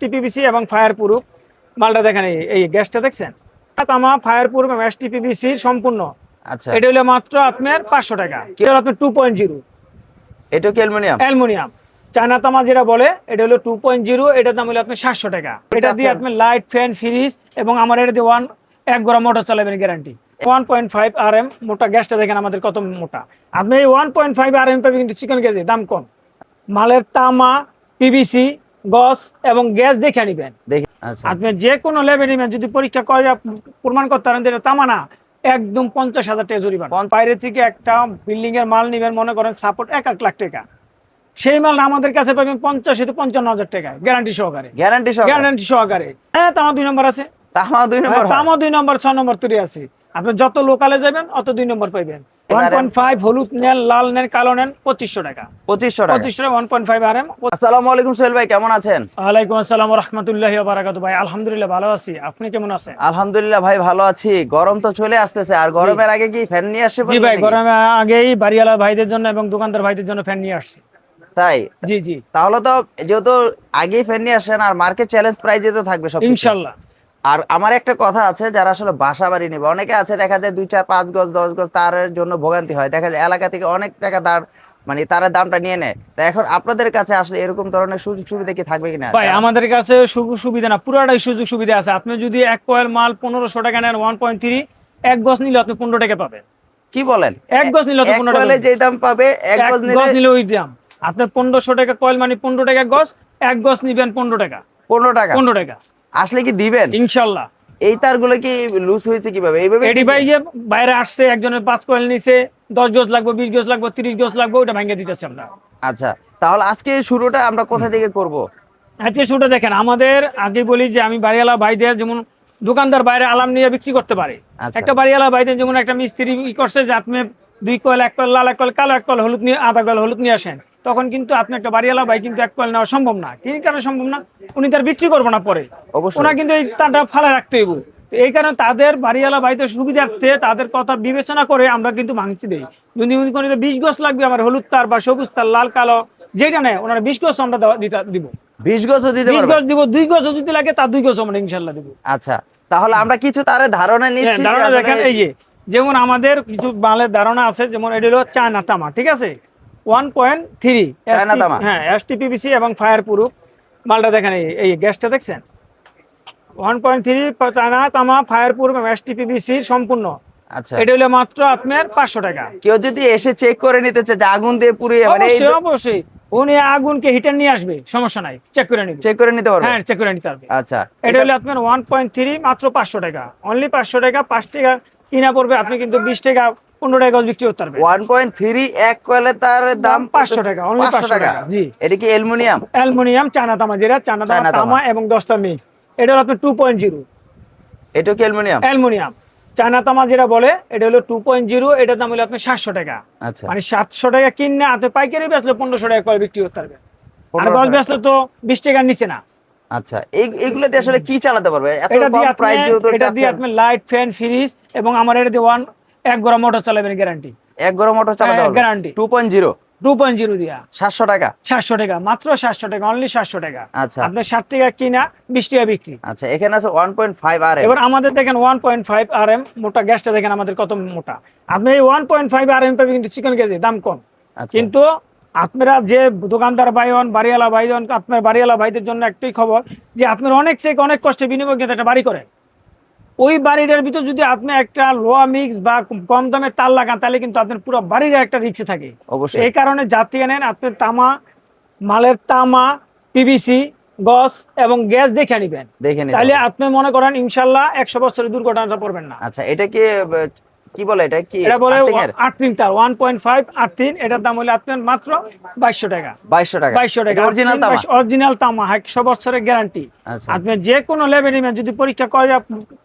টিপিবিসি এবং fire proof মালটা দেখেন, এই গ্যাসটা দেখছেন, তামা ফায়ার প্রুফ এবং এসটিপিবিসি সম্পূর্ণ। আচ্ছা, এটা হলো মাত্র আপনার 500 টাকা। এটা হলো আপনার 2.0 এটা কি অ্যালুমিনিয়াম? অ্যালুমিনিয়াম চায়না তামা যেটা বলে, এটা হলো 2.0। এটার দাম হলো আপনার 700 টাকা। এটা দিয়ে আপনি লাইট, ফ্যান, ফ্রিজ এবং আমার এটা দিয়ে 1 ঘন্টা মোটর চালাবেন গ্যারান্টি। 1.5 RM মোটা গ্যাসটা দেখেন আমাদের কত মোটা। আপনি এই 1.5 RM পাবেন কিন্তু চিকন গ্যাসে দাম কম। মালের তামা, পিভিসি, গস এবং গ্যাস দেখে নিবেন। দেখি। আচ্ছা, আপনি যে কোনো লেভেল নিবেন, যদি পরীক্ষা করে প্রমাণ করতে পারেন যেটা তামা না, একদম 50,000 টাকা জরিমানা। বাইরে থেকে একটা বিল্ডিং এর মাল নিবেন, মনে করেন সাপোর্ট 1 লাখ টাকা, সেই মাল আমাদের কাছে পাবেন 50 থেকে 55,000 টাকায় গ্যারান্টি সহকারে। গ্যারান্টি সহকারে। হ্যাঁ, তামা 2 নম্বর আছে। তামা 2 নম্বর, তামা 2 নম্বর, 6 নম্বর তৈরি আছে। আপনি যত লোকালে যাবেন অত 2 নম্বর পাইবেন। 1.5 হলুদ নেন, লাল নেন, কালো নেন, 2500 টাকা। 2500 টাকা। 1.5 RM। আসসালামু আলাইকুম সোহেল ভাই, কেমন আছেন? ওয়ালাইকুম আসসালাম ওয়া রাহমাতুল্লাহি ওয়া বারাকাতুহু। ভাই আলহামদুলিল্লাহ ভালো আছি, আপনি কেমন আছেন? আলহামদুলিল্লাহ ভাই ভালো আছি। গরম তো চলে আসতেছে, আর গরমের আগে কি ফ্যান নিয়ে আসছে? জি ভাই, গরমের আগেই বাড়িওয়ালা ভাইদের জন্য এবং দোকানদার ভাইদের জন্য ফ্যান নিয়ে আসছি। তাই? জি জি, তাহলে তো যেহেতু আগেই ফ্যান নিয়ে আসেন, আর মার্কেট চ্যালেঞ্জ প্রাইজে তো থাকবে সব ইনশাআল্লাহ। আর আমার একটা কথা আছে, যারা আসলে বাসা বাড়ি নেবে, অনেকে আছে দেখা যায় 2 4 5 গজ 10 গজ, তার জন্য ভোগান্তি হয়। দেখা যায় এলাকা থেকে অনেক টাকা দাঁড় মানে তারা দামটা নিয়ে নেয়। তা এখন আপনাদের কাছে আসলে এরকম ধরনের সুযোগ সুবিধা কি থাকবে কিনা? ভাই আমাদের কাছে সুযোগ সুবিধা না, পুরোটাই সুযোগ সুবিধা আছে। আপনি যদি 1 কয়েল মাল 1500 টাকা নেন, 1.3 1 গজ নিলে আপনি 15 টাকা পাবেন। কি বলেন? 1 গজ নিলে আপনি 15 টাকা কয়েলে যে দাম পাবে, 1 গজ নিলে ওই দাম। আপনি 1500 টাকা কয়েল মানে 15 টাকা গজ, 1 গজ নিবেন 15 টাকা। 15 টাকা। 15 টাকা আসলে কি দিবেন ইনশাআল্লাহ। এই তারগুলো কি লুজ হয়েছে কিভাবে? এইভাবে এডি ভাই যে বাইরে আসছে, একজনের 5 কয়েল নিছে, 10 গজ লাগবে, 20 গজ লাগবে, 30 গজ লাগবে, ওটা ভাঙিয়ে দিতেছে আমরা। আচ্ছা, তাহলে আজকে শুরুটা আমরা কোথা থেকে করব? আজকে শুরুটা দেখেন, আমাদের আগে বলি যে আমি বাড়িওয়ালা ভাইদের, যেমন দোকানদার বাইরে আলাম নিয়ে বিক্রি করতে পারে। আচ্ছা। একটা বাড়িওয়ালা ভাইদের যেমন একটা মিস্ত্রি করছে যে আপনি 2 কয়েল, 1 কয়েল লাল, 1 কয়েল কালো, 1 কয়েল হলুদ নিয়ে, আধা কয়েল হলুদ নিয়ে আসেন, তখন কিন্তু আপনি একটা বাড়িওয়ালা ভাই কিন্তু 1 কয়েল নেওয়া সম্ভব না। কি কারণে সম্ভব না? উনি তার বিক্রি করবো না পরে, অবশ্যই। ওনা কিন্তু এই তারটা ফালা রাখতে হইব। এই কারণে তাদের বাড়িওয়ালা ভাইদের সুবিধার্থে তাদের কথা বিবেচনা করে আমরা কিন্তু ভাঙছি দেই। যদি উনি কোনো 20 গজ লাগবে আমার হলুদ তার বা সবুজ তার, লাল কালো যেটা নেয়, ওনারা 20 গজ আমরা দিব। 20 গজও দিতে 20 পারবেন? গজ দিব, 2 গজ যদি লাগে তার 2 গজ আমরা ইনশাআল্লাহ দিব। আচ্ছা, তাহলে আমরা কিছু তার ধারণা নিচ্ছি। ধারণা দেখেন, এই যে যেমন আমাদের কিছু মালের ধারণা আছে, যেমন এটা হলো চায়না তামা, ঠিক আছে, 1.3 চায়না তামা। হ্যাঁ, এসটিপিবিসি এবং ফায়ার প্রুফ মালটা দেখেন, এই গ্যাসটা দেখছেন, 1.3 চায়না তামা, ফায়ার প্রুফ এবং এসটিপিবিসি সম্পূর্ণ। আচ্ছা, এটা হলো মাত্র আপনার 500 টাকা। কেউ যদি এসে চেক করে নিতে চায় যে আগুন দিয়ে পুড়িয়ে, মানে অবশ্যই অবশ্যই উনি আগুনকে হিটার নিয়ে আসবে, সমস্যা নাই, চেক করে নিবে। চেক করে নিতে পারবে? হ্যাঁ, চেক করে নিতে পারবে। আচ্ছা, এটা হলো আপনার 1.3 মাত্র 500 টাকা, অনলি 500 টাকা। 5 টাকা কিনা পড়বে, আপনি কিন্তু 20 টাকা 15 টাকা গজ বিক্রি করতে পারবেন। 1.3 এক কয়েলে তার দাম 500 টাকা, অনলি 500 টাকা। জি, এটা কি অ্যালুমিনিয়াম? অ্যালুমিনিয়াম চায়না তামা, যেটা চায়না তামা এবং 10টা মিক্স। এটা হলো আপনার 2.0। এটা কি অ্যালুমিনিয়াম? অ্যালুমিনিয়াম চায়না তামা যেটা বলে, এটা হলো 2.0। এটার দাম হলো আপনার 700 টাকা। আচ্ছা, মানে 700 টাকা কিনে আপনি পাইকারি বেচলে 1500 টাকা করে বিক্রি করতে পারবেন। আর গজ বেচলে তো 20 টাকার নিচে না। আচ্ছা, এইগুলো দিয়ে আসলে কি চালাতে পারবে? এত এটা কম প্রাইস যেহেতু এটা দিয়ে আপনি লাইট, ফ্যান, ফ্রিজ এবং আমার এটা দিয়ে 1 ঘন্টা মোটর চালাবেন গ্যারান্টি। 1 ঘন্টা মোটর চালাতে পারবে গ্যারান্টি। 2.0 2.0 দিয়া 700 টাকা। 700 টাকা, মাত্র 700 টাকা, অনলি 700 টাকা। আচ্ছা, আপনি 60 টাকা কিনা, 20 টাকা বিক্রি। আচ্ছা, এখানে আছে 1.5 RM। এবার আমাদের দেখেন 1.5 RM মোটা গ্যাসটা দেখেন আমাদের কত মোটা। আপনি এই 1.5 RM পাবেন কিন্তু চিকন গ্যাসে দাম কম। আচ্ছা, কিন্তু আপনারা যে দোকানদার ভাইজন, বাড়িওয়ালা ভাইজন, আপনার বাড়িওয়ালা ভাইদের জন্য একটাই খবর যে আপনার অনেক থেকে অনেক কষ্টে বিনিময় কিন্তু একটা বাড়ি করেন, ওই বাড়িটার ভিতর যদি আপনি একটা লোয়া মিক্স বা কম দামের তার লাগান, তাহলে কিন্তু আপনার পুরো বাড়ির একটা রিস্ক থাকে। অবশ্যই। এই কারণে যাত্রী নেন আপনি তামা, মালের তামা, পিভিসি, গস এবং গ্যাস দেখে নিবেন, তাহলে আপনি মনে করেন ইনশাল্লাহ 100 বছরের দুর্ঘটনাটা পড়বেন না। আচ্ছা, এটা কি কি বলে? এটা কি? এটা বলে আর্থিং তার 1.5 আর্থিং। এটার দাম হলো আপনার মাত্র 2200 টাকা। 2200 টাকা। 2200 টাকা অরিজিনাল তামা? অরিজিনাল তামা, 100 বছরের গ্যারান্টি। আচ্ছা, আপনি যে কোনো লেভেল নিবেন, যদি পরীক্ষা করে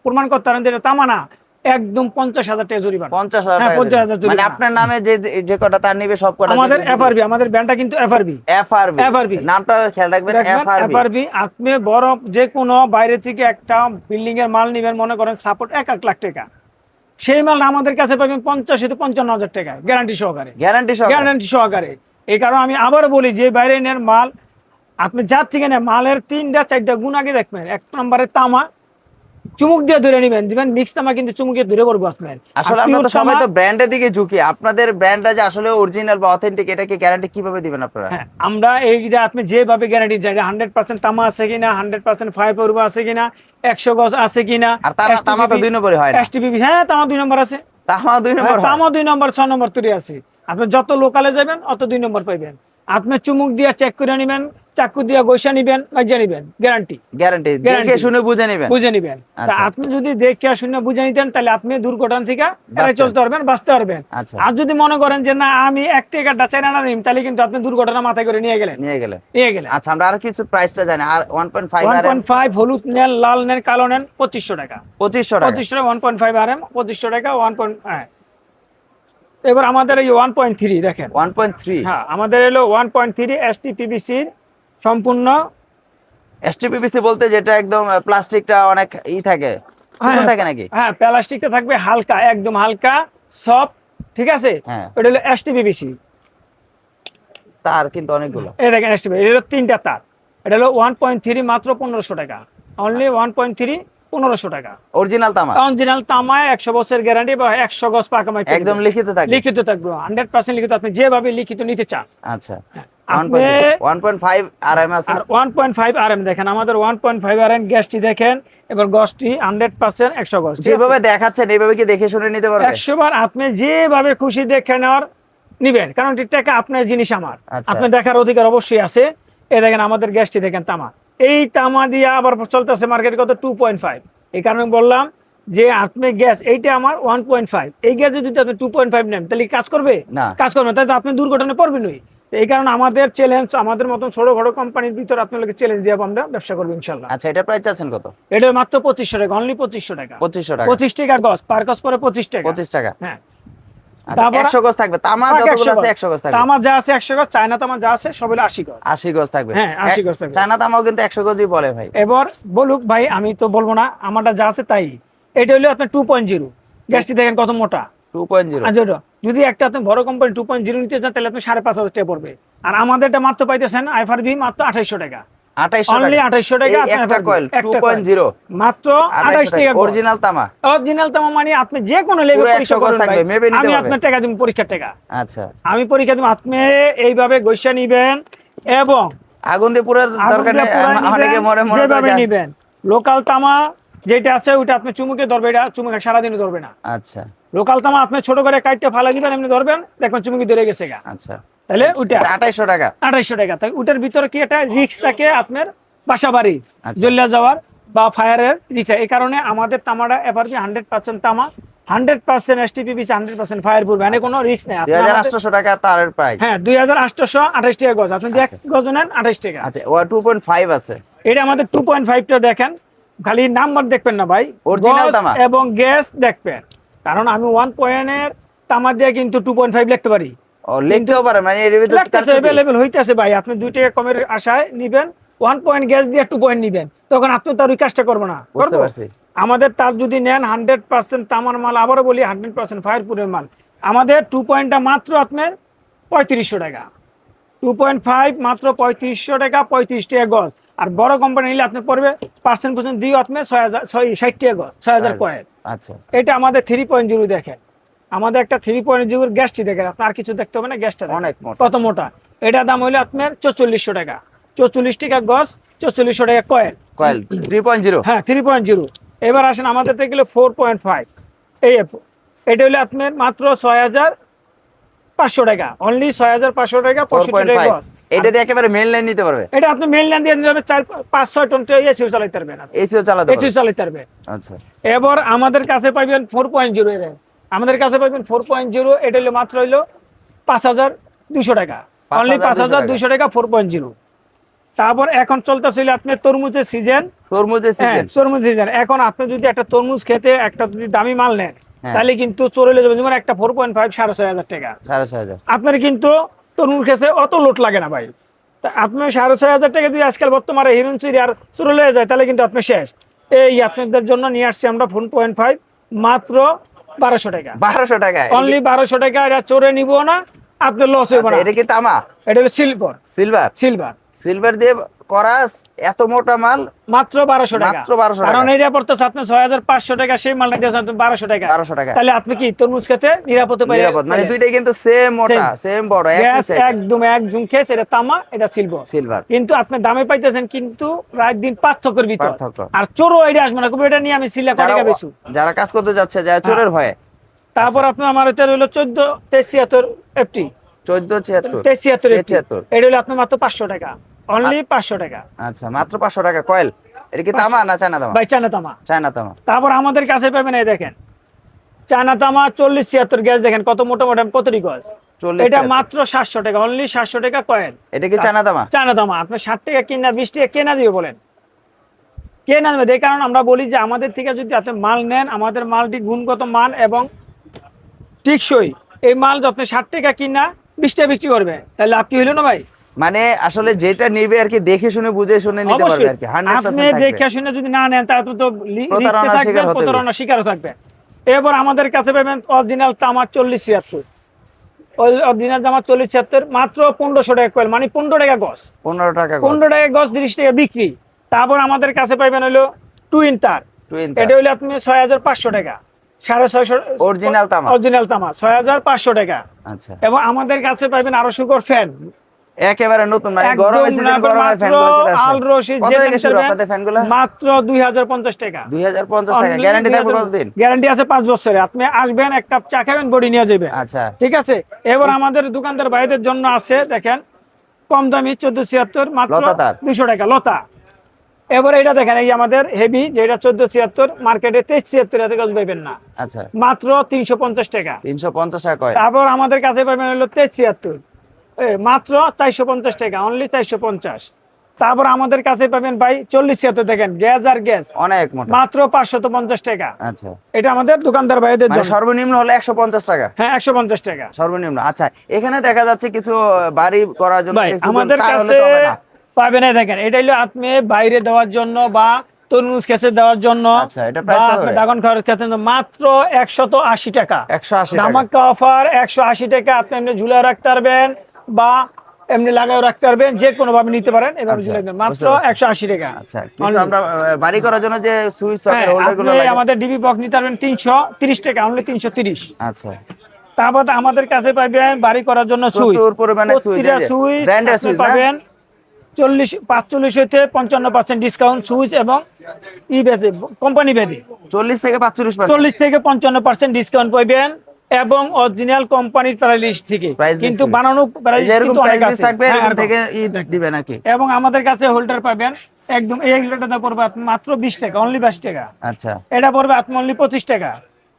প্রমাণ করতে পারেন যে এটা তামা না, একদম 50,000 টাকা জরিমানা। 50,000 হ্যাঁ, টাকা। 50,000 মানে জরিমানা। আপনার নামে যে যে কটা তার নিবে সব কটা আমাদের এফআরবি, আমাদের ব্র্যান্ডটা কিন্তু এফআরবি। এফআরবি নামটা খেয়াল রাখবেন। এফআরবি। আপনি বড় যে কোনো বাইরে থেকে একটা বিল্ডিং এর মাল নিবেন, মনে করেন সাপোর্ট 1 লাখ টাকা, সেই মাল আমাদের কাছে পাবেন 50 থেকে 55,000 টাকা গ্যারান্টি সহকারে। গ্যারান্টি সহকারে। এই কারণে আমি আবার বলি যে বাইরে নেন মাল আপনি যার থেকে না মালের 3টা 4টা গুণ আগে দেখবেন। 1 নম্বরে তামা চুমুক দিয়ে ধরে নেবেন, দিবেন মিক্স তামা কিন্তু চুমুকে ধরে পড়বো আপনার। আসলে আমরা তো সবাই তো ব্র্যান্ডের দিকে ঝুঁকি, আপনাদের ব্র্যান্ডটা যে আসলে অরিজিনাল বা অথেন্টিক এটা কি গ্যারান্টি কিভাবে দিবেন আপনারা? হ্যাঁ, আমরা এইটা আপনি যেভাবে গ্যারান্টি চাই 100% তামা আছে কিনা, 100% ফাইবার আছে কিনা, 100 গজ আছে কিনা। আর তামা তো 2 নম্বরই হয় না। এসটিপিবি, হ্যাঁ তামা 2 নম্বর আছে। তামা 2 নম্বর হয়। তামা 2 নম্বর, 6 নম্বর তৈরি আছে। আপনি যত লোকালে যাবেন অত 2 নম্বর পাইবেন। আপনি চুমুক দিয়ে চেক করে নেবেন, চাকু দিয়ে গৈসা নেবেন, মাইজা নেবেন, গ্যারান্টি। গ্যারান্টি দেখে শুনে বুঝে নেবেন। বুঝে নেবেন। তা আচ্ছা। আপনি যদি দেখে শুনে বুঝে নিতেন তাহলে আপনি দুর্ঘটনা থেকে এড়িয়ে চলতে পারবেন, বাঁচতে পারবেন। আচ্ছা। আর যদি মনে করেন যে না আমি 1 টাকাটা চাই না নিম, তাহলে কিন্তু আপনি দুর্ঘটনা মাথায় করে নিয়ে গেলেন। আচ্ছা, আমরা আর কিছু প্রাইসটা জানি। আর 1.5 আরএম 1.5 হলুদ নেন, লাল নেন, কালো নেন, 2500 টাকা। 2500 টাকা। 2500 টাকা 1.5 আরএম 2500 টাকা 1. হ্যাঁ। এবার আমাদের এই 1.3 দেখেন। 1.3 হ্যাঁ, আমাদের হলো 1.3 এসটিপিবিসি সম্পূর্ণ। এসটিপিবিসি বলতে যেটা একদম প্লাস্টিকটা অনেক থাকে, হ্যাঁ থাকে নাকি? হ্যাঁ, প্লাস্টিকটা থাকবে হালকা, একদম হালকা সফট, ঠিক আছে। হ্যাঁ। এটা হলো এসটিপিবিসি। তার কিন্তু অনেকগুলো। এই দেখেন এসটিপিবিসি, এটা হলো 3টা তার। এটা হলো 1.3 মাত্র 1500 টাকা। অনলি 1.3 1500 টাকা। অরিজিনাল তামা। অরিজিনাল তামায় 100 বছরের গ্যারান্টি বা 100 গজ পাকা মাই একদম লিখিত থাকবে। লিখিত থাকবে 100% লিখিত, আপনি যেভাবে লিখিত নিতে চান। আচ্ছা। আপনি 1.5 আরএম আছে। আর 1.5 আরএম দেখেন, আমাদের 1.5 আরএম গ্যাসটি দেখেন। এবার গজটি 100% 100 গজ। যেভাবে দেখাচ্ছেন এইভাবে কি দেখে শুনে নিতে পারবে? 100 বার আপনি যেভাবে খুশি দেখে নেওয়ার নিবেন, কারণ টাকা আপনার, জিনিস আমার। আচ্ছা। আপনি দেখার অধিকার অবশ্যই আছে। এই দেখেন আমাদের গ্যাসটি দেখেন তামা। এই তামা দিয়ে আবার চলতেছে মার্কেট কত 2.5। এই কারণে বললাম যে আপনি গ্যাস এইটা আমার 1.5, এই গ্যাস যদি আপনি 2.5 নেন তাহলে কাজ করবে না, কাজ করবে না, তাহলে আপনি দুর্ঘটনায় পড়বেনই। এই কারণে আমাদের চ্যালেঞ্জ, আমাদের মতন ছোটখাটো কোম্পানির ভিতর আপনাদেরকে চ্যালেঞ্জ দিয়ে আমরা ব্যবসা করবো ইনশাল্লাহ। আচ্ছা, এটা প্রাইস আছেন কত? এটা মাত্র 2500 টাকা, অনলি 2500 টাকা। 2500 টাকা। 25 টাকা গজ, পার গজ পরে 25 টাকা। 25 টাকা। হ্যাঁ। আচ্ছা, 100 গজ থাকবে। তামা যতগুলো আছে 100 গজ থাকবে। তামা যা আছে 100 গজ, চায়না তামা যা আছে সব হলো 80 গজ। 80 গজ থাকবে। হ্যাঁ, 80 গজ থাকবে। চায়না তামাও কিন্তু 100 গজই বলে ভাই। এবার বলুক ভাই, আমি তো বলবো না, আমারটা যা আছে তাই। এটা হলো আপনার 2.0 গ্যাসটি দেখেন কত মোটা। 2.0। আচ্ছা, যদি একটা আপনি বড় কোম্পানি 2.0 নিতে চান তাহলে আপনি 5500 টাকা পড়বে। আর আমাদেরটা মাত্র পাইতেছেন আইফারবি মাত্র 2800 টাকা। 2800 অনলি 2800 টাকা। একটা কয়েল 2.0 মাত্র 28 টাকা। অরিজিনাল তামা। অরিজিনাল তামা মানে আপনি যে কোনো লেভেল পরীক্ষা করুন ভাই, আমি আপনার টাকা দিব, পরীক্ষার টাকা। আচ্ছা, আমি পরীক্ষা দিব, আপনি এইভাবে গৈসা নিবেন এবং আগুন দিয়ে পুরো দরকার নেই, অনেকে মরে মরে করে যায়। নিবেন। লোকাল তামা যেটা আছে ওটা আপনি চুমুকে ধরবে, এটা চুমুকে সারাদিন ধরবে না। আচ্ছা। লোকাল তামা আপনি ছোট করে কাটতে ফালা দিবেন, এমনি ধরবেন, দেখবেন চুমুকি ধরে গেছে গা। আচ্ছা, তাহলে ওটা 2800 টাকা। 2800 টাকা। তাই ওটার ভিতরে কি একটা রিস্ক থাকে আপনার, বাসা বাড়ি আচ্ছা। জ্বলে যাওয়ার বা ফায়ারের রিস্ক। এই কারণে আমাদের তামাটা এফআরপি 100% তামা, 100% এসটিপিবি, 100% ফায়ার প্রুফ, মানে কোনো রিস্ক নেই। 2800 টাকা তারের প্রাইস। হ্যাঁ, 2828 টাকা গজ। আপনি যে 1 গজ নেন 28 টাকা। আচ্ছা, ও 2.5 আছে। এটা আমাদের 2.5 টা দেখেন, খালি নাম্বার দেখবেন না ভাই, অরিজিনাল গজ তামা এবং গ্যাস দেখবেন। কারণ আমি 1 এর তামা দিয়ে কিন্তু 2.5 লিখতে পারি। ও লিখতেও পারে, মানে এর ভিতরে লিখতেছে अवेलेबल হইতাছে ভাই। আপনি 2 টাকা কমের আশায় নিবেন, 1 পয়েন্ট গ্যাস দিয়ে 2 পয়েন্ট নিবেন, তখন আপনি তো আর ওই কাজটা করব না। বুঝতে পারছি। আমাদের তার যদি নেন 100% তামার মাল, আবারও বলি 100% ফায়ারপ্রুফের মাল, আমাদের 2 পয়েন্টটা মাত্র আপনার 3500 টাকা। 2.5 মাত্র 3500 টাকা, 35 টাকা গজ। আর বড় কোম্পানি নিলে আপনি পড়বে পার্সেন্ট দিয়ে আপনার 60 টাকা গজ, 6000 কয়েন। আচ্ছা, এটা আমাদের 3.0 দেখেন। আমাদের একটা 3.0 গ্যাসটি দেখেন, আপনি আর কিছু দেখতে হবে না, গ্যাসটা অনেক মোটা। কত মোটা। এটা দাম হইলো আপনার 4400 টাকা। 44 টাকা গজ, 4400 টাকা কয়েল। কয়েল 3.0। হ্যাঁ, 3.0। এবার আসেন আমাদের থেকে গেলে 4.5। এটা হলো আপনার মাত্র 6500 টাকা, অনলি 6500 টাকা, 65 টাকা গজ। এটা দিয়ে একেবারে মেইন লাইন নিতে পারবে। এটা আপনি মেইন লাইন দিয়ে যাবে 4-5-6 টন এসিও চালাতে পারবেন, এসিও চালাতে পারবে। এসিও চালাতে পারবে। আচ্ছা, এবার আমাদের কাছে পাবেন 4.0 এর, আমাদের কাছে পাবেন 4.0। এটা হলো মাত্র হইলো 5200 টাকা, অনলি 5200 টাকা 4.0। তারপর এখন চলতেছিল আপনার তরমুজের সিজন। তরমুজের সিজন। তরমুজ সিজন। এখন আপনি যদি একটা তরমুজ খেতে একটা যদি দামি মাল নেন, তাহলে কিন্তু চলে যাবে যেমন একটা 4.5 6500 টাকা। 6500। আপনার কিন্তু তরমুজ খেতে অত লোড লাগে না ভাই। তা আপনি 6500 টাকা দিয়ে আজকাল বর্তমানে হিরোইন আর চলে হয়ে যায়, তাহলে কিন্তু আপনি শেষ। এই আপনাদের জন্য নিয়ে আসছি আমরা 4.5 মাত্র 1200 টাকা। 1200 টাকা, অনলি 1200 টাকা। এটা চোরে নিব না, আপনার লস হইব না। এটা কি তামা? এটা হলো সিলভার। সিলভার। সিলভার সিলভার দিয়ে করা এত মোটা মাল মাত্র 1200 টাকা। মাত্র 1200 কারণ টাকা। এটা পড়তেছে আপনি 6500 টাকা, সেই মালটা দিয়েছেন আপনি 1200 টাকা। 1200 টাকা। তাহলে আপনি কি তরমুজ খেতে নিরাপদ পাইলেন? নিরাপদ মানে দুইটাই কিন্তু সেম মোটা, সেম বড়, একই গ্যাস সাইজ। একদম একদম খেস, এটা তামা, এটা সিলভার। সিলভার। কিন্তু আপনি দামে পাইতেছেন কিন্তু রাত দিন পার্থক্যের ভিতর। পার্থক্য। আর চোরও এটা আসবে না, খুব এটা নিয়ে আমি সিলা যারা টাকা বেচু। যারা কাজ করতে যাচ্ছে যা চোরের ভয়ে। তারপর আপনি আমার এটা হলো 14 এফটি 1476 1376 এটা হলো আপনি মাত্র 500 টাকা, অনলি 500 টাকা। আচ্ছা, মাত্র 500 টাকা কয়েল। এটা কি তামা না চায়না তামা? ভাই চায়না তামা। চায়না তামা। তারপর আমাদের কাছে পাবেন এই দেখেন চায়না তামা 4076 গ্যাস, দেখেন কত মোটা মোটা কতটি গজ। 40 এটা 76 মাত্র 700 টাকা, অনলি 700 টাকা কয়েল। এটা কি চায়না তামা? চায়না তামা আপনি 60 টাকা কিনা 20 টাকা কেনা দিবে বলেন, কে না দেবে? এই কারণ আমরা বলি যে আমাদের থেকে যদি আপনি মাল নেন, আমাদের মালটি গুণগত মান এবং টিকসই, এই মাল আপনি 60 টাকা কিনা 20 টাকা বিক্রি করবে, তাহলে আপনি হইলো না ভাই? মানে আসলে যেটা নিবে আর কি দেখে শুনে বুঝে শুনে নিতে পারবে আর কি। 100% আপনি থাকবে। দেখে শুনে যদি না নেন তাহলে তো প্রতারণার রিস্কে শিকার থাকবেন, হতে হবে। প্রতারণার শিকার থাকবেন। এবার আমাদের কাছে পাবেন অরিজিনাল তামাক 4076, অরিজিনাল তামাক 4076 মাত্র 1500 টাকা কয়েল, মানে 15 টাকা গজ। 15 টাকা গজ। 15 টাকা গজ, 30 টাকা বিক্রি। তারপর আমাদের কাছে পাইবেন হলো টুইন তার, টুইন এটা হলো আপনি 6500 টাকা, 650 অরিজিনাল তামা। অরিজিনাল তামা 6500 টাকা। আচ্ছা, এবং আমাদের কাছে পাইবেন আরো সুকর ফ্যান, একেবারে নতুন মানে একদম গরমের সিজন নতুন, গরমের মাত্র ফ্যানগুলো চলে আসে। আলরশি কত যে থেকে শুরু নেবেন, আপনাদের ফ্যানগুলো? মাত্র 2050 টাকা। 2050 টাকা। গ্যারান্টি থাকবে কতদিন? গ্যারান্টি আছে 5 বছরে। আপনি আসবেন, এক কাপ চা খাবেন, বডি নিয়ে যাবেন। আচ্ছা, ঠিক আছে। এবার আমাদের দোকানদার ভাইদের জন্য আছে দেখেন কম দামি 1476 মাত্র লতা তার। 200 টাকা লতা। এবার এটা দেখেন এই আমাদের হেভি যেটা 1476 মার্কেটে 2376 এত গজ পাইবেন না, আচ্ছা, মাত্র 350 টাকা। 350 টাকা কয়। তারপর আমাদের কাছে পাবেন হলো 2376 মাত্র 450 টাকা, অনলি 450। তারপর আমাদের কাছে পাবেন ভাই 4076 দেখেন গ্যাস আর গ্যাস অনেক মোটা। মাত্র 550 টাকা। আচ্ছা, এটা আমাদের দোকানদার ভাইদের মানে জন্য সর্বনিম্ন হলো 150 টাকা। হ্যাঁ 150 টাকা সর্বনিম্ন। আচ্ছা, এখানে দেখা যাচ্ছে কিছু বাড়ি করার জন্য ভাই কিছু আমাদের কার হলে কাছে তো হবে না। পাবেন। এই দেখেন এটা হলো আপনি বাইরে দেওয়ার জন্য বা তরমুজ কেসে দেওয়ার জন্য, আচ্ছা, এটা প্রাইস কত করে? ড্রাগন ফ্লাওয়ার খেতে মাত্র 180 টাকা। 180 টাকা। ধামাকা অফার 180 টাকা। আপনি এমনি ঝুলা রাখতে পারবেন বা এমনি লাগাও রাখতে পারবেন, যে কোনো ভাবে নিতে পারেন। এভাবে আচ্ছা, ঝুলে রাখবেন, মাত্র বুঝতে পারছি। 180 টাকা। আচ্ছা, কিছু আমরা বাড়ি করার জন্য যে সুইচ সকেট হ্যাঁ, হোল্ডার গুলো আপনি লাগে। আমাদের ডিবি বক্স নিতে পারবেন 330 টাকা, অনলি 330। আচ্ছা, তারপর আমাদের কাছে পাবেন বাড়ি করার জন্য সুইচ, প্রচুর পরিমাণে সুইচ, প্রতিটা সুইচ ব্র্যান্ডের আপনি সুইচ পাবেন 45 হতে 55% ডিসকাউন্ট সুইচ এবং ই বেদে কোম্পানি বেদে 40 থেকে 45%। 40 থেকে 55% ডিসকাউন্ট পাবেন এবং অরিজিনাল কোম্পানির প্রাইস থেকে, Price list কিন্তু থেকে। বানানো প্রাইস যেরকম কিন্তু অনেক প্রাইস আছে। থাকবে হ্যাঁ, এরকম এরকম। থেকে দিবে নাকি? এবং আমাদের কাছে হোল্ডার পাবেন একদম এই হোল্ডারটা পড়বে আপনি মাত্র 20 টাকা, অনলি 22 টাকা। আচ্ছা, এটা পড়বে আপনি অনলি 25 টাকা।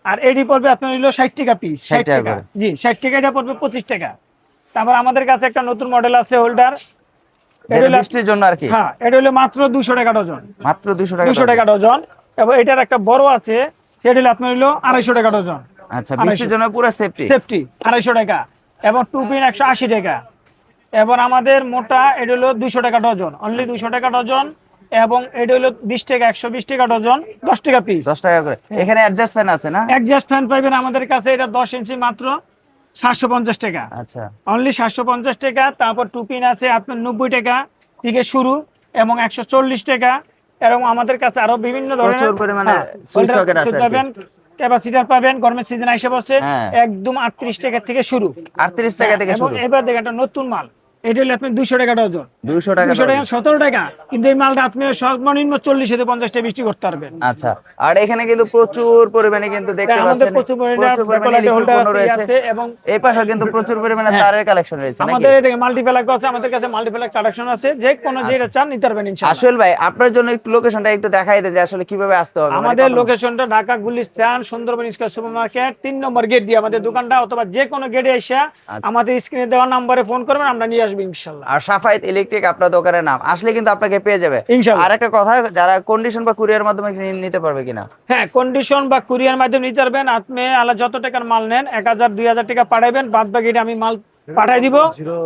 আর এডি পড়বে আপনার হলো 60 টাকা পিস, 60 টাকা 60 টাকা। করে। জি 60 টাকা, এটা পড়বে 25 টাকা। তারপর আমাদের কাছে একটা নতুন মডেল আছে হোল্ডার, যেটা বৃষ্টির জন্য আর কি। হ্যাঁ এটা হলো মাত্র 200 টাকা ডজন, মাত্র 200 টাকা। 200 টাকা ডজন। এবং এটার একটা বড় আছে, সেটা হলো আপনার হলো 250 টাকা ডজন। আচ্ছা, বৃষ্টির জন্য পুরো সেফটি। সেফটি 250 টাকা এবং টু পিন 180 টাকা। এবার আমাদের মোটা এটা হলো 200 টাকা ডজন, অনলি 200 টাকা ডজন। এবং এটা হলো 20 টাকা, 120 টাকা ডজন, 10 টাকা পিস। 10 টাকা করে। এখানে অ্যাডজাস্ট ফ্যান আছে না? অ্যাডজাস্ট ফ্যান পাইবেন আমাদের কাছে, এটা 10 ইঞ্চি মাত্র 750 টাকা, আচ্ছা, অনলি 750 টাকা। তারপর টু পিন আছে আপনার 90 টাকা থেকে শুরু এবং 140 টাকা। এবং আমাদের কাছে আরো বিভিন্ন ধরনের প্রচুর পরিমাণে সুইচ সকেট আছে আর কি। পাবেন, ক্যাপাসিটর পাবেন, গরমের সিজন আইসা বসে হ্যাঁ। একদম 38 টাকা থেকে শুরু। 38 টাকা থেকে এবং শুরু। এবার দেখেন একটা নতুন মাল, এটা হলো আপনি 200 টাকা ডজন, 200 টাকা। 200 টাকা 17 টাকা। কিন্তু এই মালটা আপনি সর্বনিম্ন 40 থেকে 50 টাকা বিক্রি করতে পারবেন। আচ্ছা, আর এখানে কিন্তু প্রচুর পরিমাণে কিন্তু দেখতে আমাদের পাচ্ছেন প্রচুর পরিমাণে ইলেকট্রিক হোল্ডার পণ্য রয়েছে। আছে এবং এই পাশে কিন্তু প্রচুর পরিমাণে হ্যাঁ। তারের কালেকশন রয়েছে নাকি? আমাদের এদিকে মাল্টিপ্লাগ আছে, আমাদের কাছে মাল্টিপ্লাগ কালেকশন আছে, যে কোনো যেটা চান নিতে পারবেন ইনশাআল্লাহ। আসল ভাই আপনার জন্য একটু লোকেশনটা একটু দেখাই দেন যে আসলে কিভাবে আসতে হবে। আমাদের লোকেশনটা ঢাকা গুলিস্তান সুন্দরবন স্কয়ার সুপারমার্কেট 3 নম্বর গেট দিয়ে আমাদের দোকানটা, অথবা যে কোনো গেটে এসে আমাদের স্ক্রিনে দেওয়া নম্বরে ফোন করবেন, আমরা নিয়ে আসবো ইনশাআল্লাহ। আর সাফায়েত ইলেকট্রিক আপনার দোকানের নাম, আসলে কিন্তু আপনাকে পেয়ে যাবে ইনশাআল্লাহ। আর একটা কথা, যারা কন্ডিশন বা কুরিয়ার মাধ্যমে নিতে পারবে কিনা? হ্যাঁ, কন্ডিশন বা কুরিয়ার মাধ্যমে নিতে পারবেন। আপনি আলা যত টাকার মাল নেন 1000 2000 টাকা পাঠাবেন, বাদ বাকিটা আমি মাল পাঠাই দিব।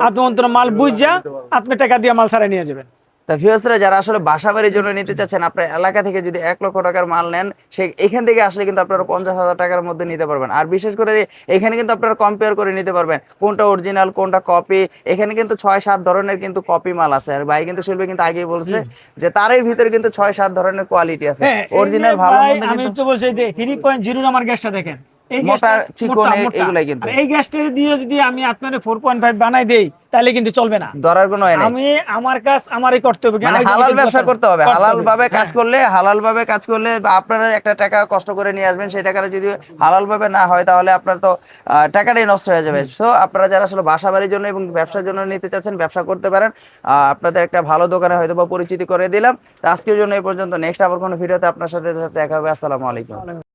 আপনি অন্তর মাল বুঝা আপনি টাকা দিয়ে মাল ছাড়াই নিয়ে যাবেন। তা ভিউয়ার্সরা যারা আসলে বাসাবাড়ির জন্য নিতে চাচ্ছেন, আপনার এলাকা থেকে যদি 1 লক্ষ টাকার মাল নেন, এখান থেকে আসলে কিন্তু আপনারা 50,000 টাকার মধ্যে নিতে পারবেন। আর বিশেষ করে এখানে কিন্তু আপনারা কম্পেয়ার করে নিতে পারবেন কোনটা অরিজিনাল কোনটা কপি। এখানে কিন্তু 6-7 ধরনের কিন্তু কপি মাল আছে। আর ভাই কিন্তু শিল্পী কিন্তু আগেই বলছে যে তারের ভিতরে কিন্তু 6-7 ধরনের কোয়ালিটি আছে। হ্যাঁ, অরিজিনাল এই যে ভালো ভাই, মন্দ আমি কিন্তু তো বলছি যে 3.0 আমার গ্যাসটা দেখেন, এই মোটা গ্যাসটা চিকন মোটা, মোটা। এগুলাই কিন্তু। আর এই গ্যাসটা দিয়ে যদি আমি আপনার 4.5 বানাই দেই তাহলে কিন্তু চলবে না। ধরার কোনো হয় নাই। আমি আমার কাজ আমারই করতে হবে, মানে আমি হালাল যদি ব্যবসা করতে হবে, হালাল ভাবে কাজ হ্যাঁ। করলে, হালাল ভাবে কাজ করলে আপনারা একটা টাকা কষ্ট করে নিয়ে আসবেন, সেই টাকাটা যদি হালাল ভাবে না হয় তাহলে আপনার তো টাকাটাই নষ্ট হয়ে যাবে। সো আপনারা যারা আসলে বাসা বাড়ির জন্য এবং ব্যবসার জন্য নিতে চাচ্ছেন, ব্যবসা করতে পারেন। আপনাদের একটা ভালো দোকানে হয়তো বা পরিচিতি করে দিলাম। তো আজকের জন্য এই পর্যন্ত। নেক্সট আবার কোনো ভিডিওতে আপনার সাথে দেখা হবে। আসসালামু আলাইকুম।